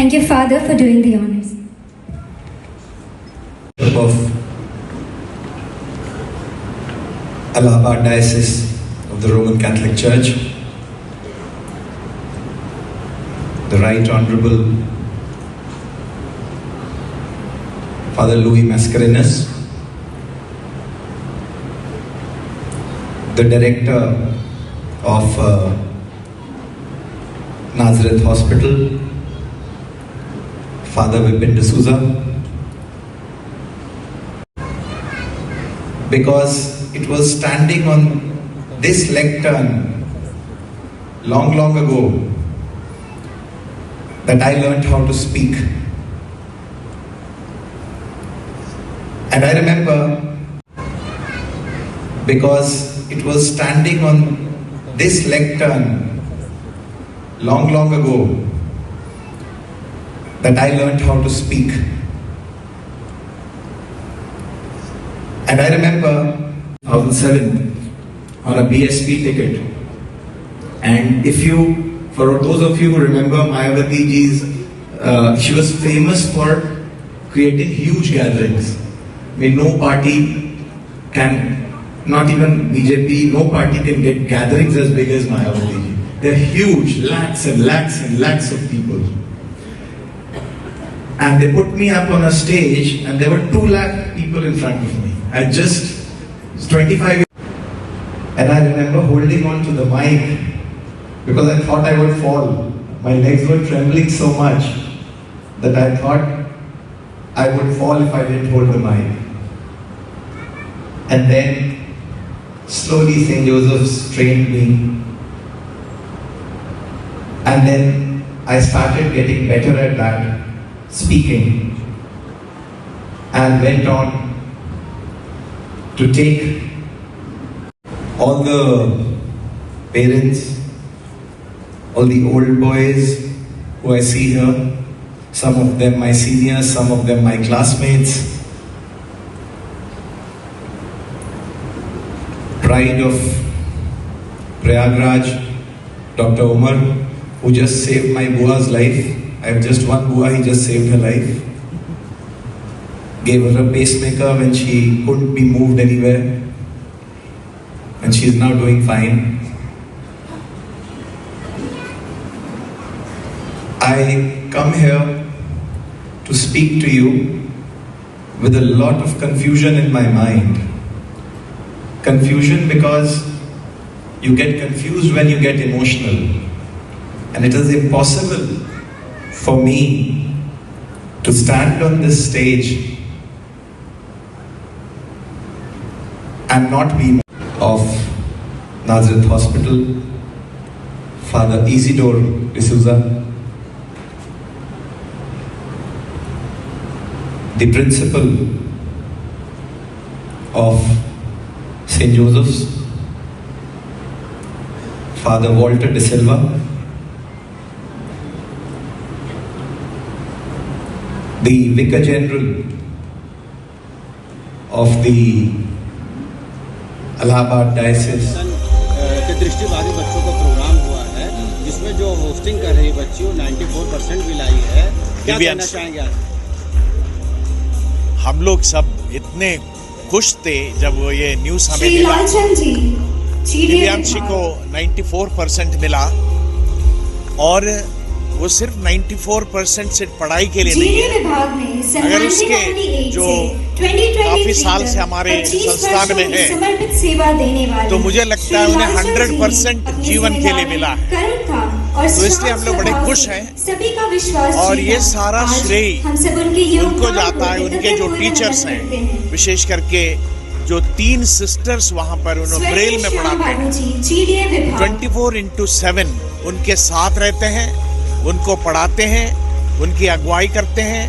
Thank you, Father, for doing the honors. Of Allahabad Diocese of the Roman Catholic Church, the Right Honorable Father Louis Mascarenhas, the Director of Nazareth Hospital, Father Vipin D'Souza, because it was standing on this lectern long ago that I learned how to speak. And I remember, because it was standing on this lectern long ago that I learned how to speak. And I remember 2007 on a BSP ticket. And for those of you who remember Mayawati ji's, she was famous for creating huge gatherings. I mean, no party can, not even BJP, no party can get gatherings as big as Mayawati ji. They're huge, lakhs and lakhs and lakhs of people. And they put me up on a stage and there were 2 lakh people in front of me. I just 25 years. And I remember holding on to the mic because I thought I would fall. My legs were trembling so much that I thought I would fall if I didn't hold the mic. And then slowly St. Joseph's trained me. And then I started getting better at that, speaking, and went on to take all the parents, all the old boys who I see here, some of them my seniors, some of them my classmates, pride of Prayagraj, Dr. Umar, who just saved my bua's life. I have just one bua, he just saved her life. Gave her a pacemaker when she couldn't be moved anywhere. And she is now doing fine. I come here to speak to you with a lot of confusion in my mind. Confusion because you get confused when you get emotional. And it is impossible for me to stand on this stage and not be of Nazareth Hospital, Father Isidore D'Souza, the principal of St. Joseph's, Father Walter De Silva, the Vicar General of the Allahabad Diocese. के दृष्टिबाधित बच्चों का programme हुआ है जिसमें जो hosting कर रही बच्ची 94% भी लाई है। क्या कहना चाहेंगे आप? हम लोग सब इतने खुश थे जब वो ये न्यूज़ हमें मिला। दिव्यांशी को 94% मिला और वो सिर्फ 94% से पढ़ाई के लिए नहीं है, अगर उसके जो काफी साल से हमारे संस्थान में है तो मुझे लगता है उन्हें 100% जीवन के लिए मिला है। तो इसलिए हम लोग बड़े खुश हैं और ये सारा श्रेय उनको जाता है, उनके जो टीचर्स हैं, विशेष करके जो 3 सिस्टर्स वहाँ पर उन्होंने ब्रेल में पढ़ाते हैं, 24/7 उनके साथ रहते हैं, उनको पढ़ाते हैं, उनकी अगुवाई करते हैं,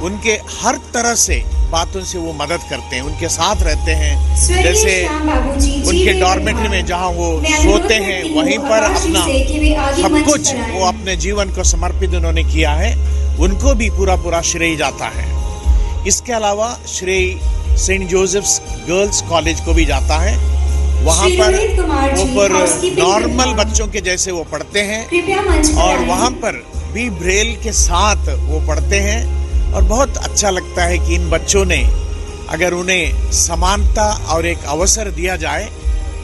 उनके हर तरह से बातों से वो मदद करते हैं, उनके साथ रहते हैं। जैसे उनके डॉर्मेटरी में जहाँ वो सोते हैं वहीं पर अपना सब कुछ वो अपने जीवन को समर्पित उन्होंने किया है, उनको भी पूरा श्रेय जाता है। इसके अलावा श्रेय सेंट जोसेफ्स गर्ल्स कॉलेज को भी जाता है। वहाँ पर नॉर्मल बच्चों के जैसे वो पढ़ते हैं और वहाँ पर बी ब्रेल के साथ वो पढ़ते हैं और बहुत अच्छा लगता है कि इन बच्चों ने, अगर उन्हें समानता और एक अवसर दिया जाए,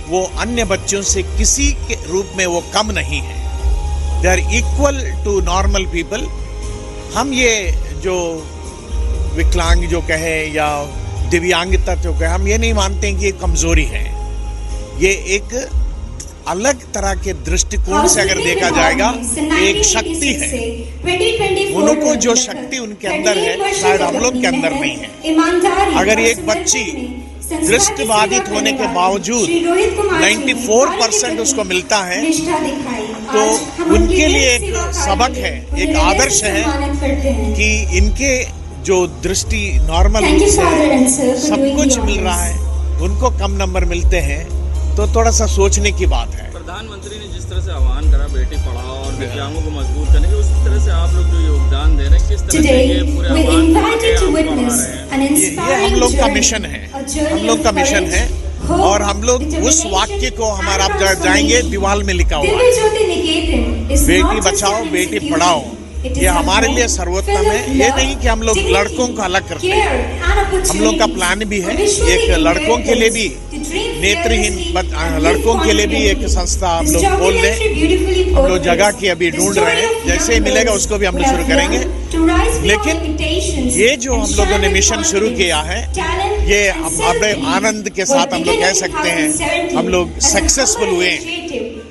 वो अन्य बच्चों से किसी के रूप में वो कम नहीं है। They are equal to normal people. हम ये जो विकलांग जो कहे या दिव्यांगता जो कहे, हम ये नहीं मानते कि ये कमजोरी है। ये एक अलग तरह के दृष्टिकोण से अगर देखा जाएगा, एक शक्ति है। उनको जो शक्ति उनके अंदर है, शायद हम लोग के अंदर नहीं है। अगर एक बच्ची दृष्टिबाधित होने के बावजूद 94% उसको मिलता है, तो उनके लिए एक सबक है, एक आदर्श है कि इनके जो दृष्टि नॉर्मल से सब कुछ मिल रहा है, उनको कम नंबर मिलते हैं, तो थोड़ा सा सोचने की बात है। प्रधानमंत्री ने जिस तरह से आह्वान करा बेटी पढ़ाओ और दिव्यांगों को मजबूत करने के, उस तरह से आप लोग जो योगदान दे रहे हैं, किस तरह से ये पूरे आह्वान ये हम लोग का मिशन है, हम लोग का मिशन है। और हम लोग उस वाक्य को हमारा आप जाएंगे, दीवार में लिखा हुआ है, बेटी बचाओ बेटी पढ़ाओ। ये हमारे लिए सर्वोत्तम है। ये नहीं कि हम लोग लड़कों को अलग करते हैं, हम लोग का प्लान भी है एक लड़कों के लिए भी, नेत्रहीन लड़कों के लिए भी एक संस्था हम लोग खोल लें। हम लोग जगह की अभी ढूंढ रहे हैं, जैसे ही मिलेगा उसको भी हम लोग शुरू करेंगे। लेकिन ये जो हम लोगों ने मिशन शुरू किया है, ये बड़े आनंद के साथ हम लोग कह सकते हैं हम लोग सक्सेसफुल हुए हैं।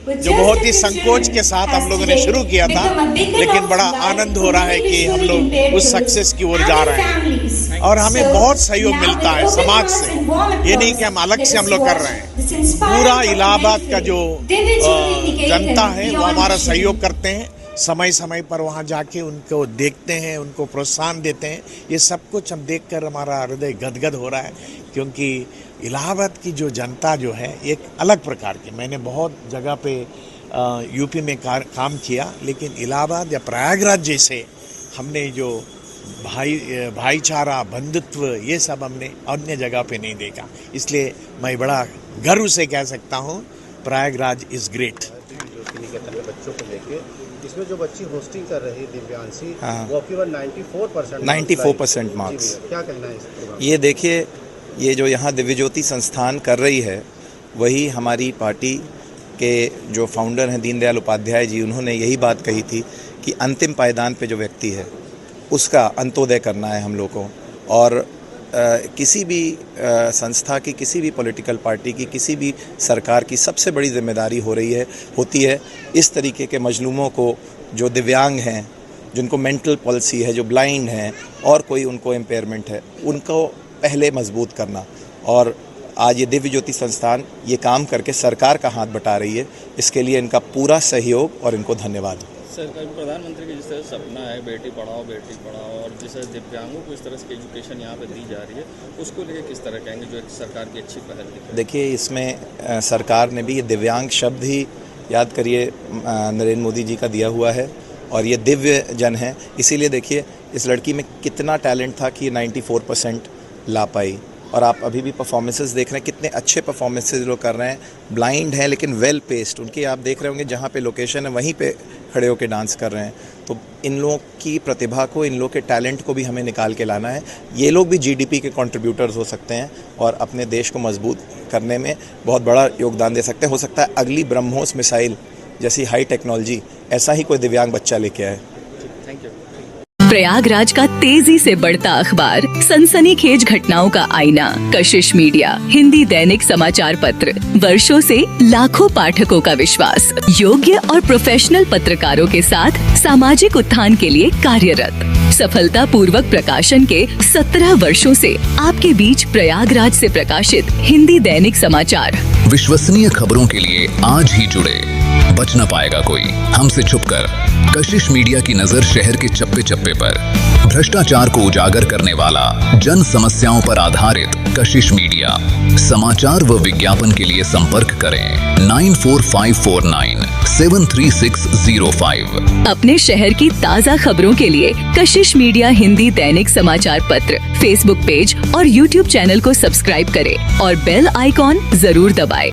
जो बहुत ही संकोच के साथ हम लोगों ने शुरू किया था, लेकिन बड़ा आनंद हो रहा है कि हम लोग उस सक्सेस की ओर जा रहे हैं और हमें बहुत सहयोग मिलता है समाज से। ये नहीं कि हम अलग से हम लोग कर रहे हैं, पूरा इलाहाबाद का जो जनता है वो हमारा सहयोग करते हैं। समय समय पर वहाँ जाके उनको देखते हैं, उनको प्रोत्साहन देते हैं। ये सब कुछ हम देखकर हमारा हृदय गदगद हो रहा है, क्योंकि इलाहाबाद की जो जनता जो है एक अलग प्रकार की, मैंने बहुत जगह पे यूपी में काम किया, लेकिन इलाहाबाद या प्रयागराज जैसे हमने जो भाईचारा, बंधुत्व, ये सब हमने अन्य जगह पे नहीं देखा। इसलिए मैं बड़ा गर्व से कह सकता हूँ, प्रयागराज इज ग्रेट। बच्चों को लेके इसमें जो बच्ची होस्टिंग कर रही है दिव्यांशी, वो केवल 94% मार्क्स। क्या कहना है इस पर? ये देखिए, ये जो यहाँ दिव्य ज्योति संस्थान कर रही है, वही हमारी पार्टी के जो फाउंडर हैं दीनदयाल उपाध्याय जी, उन्होंने यही बात कही थी कि अंतिम पायदान पे जो व्यक्ति है उसका अंत्योदय करना है हम लोग को। और किसी भी संस्था की, किसी भी पॉलिटिकल पार्टी की, किसी भी सरकार की सबसे बड़ी जिम्मेदारी होती है इस तरीके के मजलूमों को, जो दिव्यांग हैं, जिनको मेंटल पॉलिसी है, जो ब्लाइंड हैं और कोई उनको इम्पेयरमेंट है, उनको पहले मजबूत करना। और आज ये दिव्य ज्योति संस्थान ये काम करके सरकार का हाथ बटा रही है, इसके लिए इनका पूरा सहयोग और इनको धन्यवाद। सर, प्रधानमंत्री की जिस तरह सपना है बेटी पढ़ाओ, और जिस तरह दिव्यांगों को इस तरह की एजुकेशन यहाँ पे दी जा रही है, उसको लेकर किस तरह कहेंगे, जो एक सरकार की अच्छी पहल दिख रही है? देखिए, इसमें सरकार ने भी ये दिव्यांग शब्द ही याद करिए नरेंद्र मोदी जी का दिया हुआ है, और ये दिव्य जन है। इसीलिए देखिए इस लड़की में कितना टैलेंट था कि ये 94% ला पाई। और आप अभी भी परफॉर्मेंसेस देख रहे हैं, कितने अच्छे परफॉर्मेंसेस लोग कर रहे हैं। ब्लाइंड हैं लेकिन वेल पेस्ड, उनके आप देख रहे होंगे जहाँ पे लोकेशन है वहीं पे खड़े होकर डांस कर रहे हैं। तो इन लोगों की प्रतिभा को, इन लोगों के टैलेंट को भी हमें निकाल के लाना है। ये लोग भी जीडीपी के कंट्रीब्यूटर्स हो सकते हैं और अपने देश को मजबूत करने में बहुत बड़ा योगदान दे सकते हैं। हो सकता है अगली ब्रह्मोस मिसाइल जैसी हाई टेक्नोलॉजी ऐसा ही कोई दिव्यांग बच्चा लेके आए। Thank you. प्रयागराज का तेजी से बढ़ता अखबार, सनसनीखेज घटनाओं का आईना, कशिश मीडिया, हिंदी दैनिक समाचार पत्र, वर्षों से लाखों पाठकों का विश्वास, योग्य और प्रोफेशनल पत्रकारों के साथ सामाजिक उत्थान के लिए कार्यरत, सफलता पूर्वक प्रकाशन के 17 वर्षों से आपके बीच प्रयागराज से प्रकाशित हिंदी दैनिक समाचार। विश्वसनीय खबरों के लिए आज ही जुड़े, बच न पाएगा कोई हमसे छुपकर। कशिश मीडिया की नजर शहर के चप्पे चप्पे पर, भ्रष्टाचार को उजागर करने वाला, जन समस्याओं पर आधारित कशिश मीडिया। समाचार व विज्ञापन के लिए संपर्क करें 9454973605। अपने शहर की ताज़ा खबरों के लिए कशिश मीडिया हिंदी दैनिक समाचार पत्र फेसबुक पेज और यूट्यूब चैनल को सब्सक्राइब करें और बेल आइकॉन जरूर दबाएं।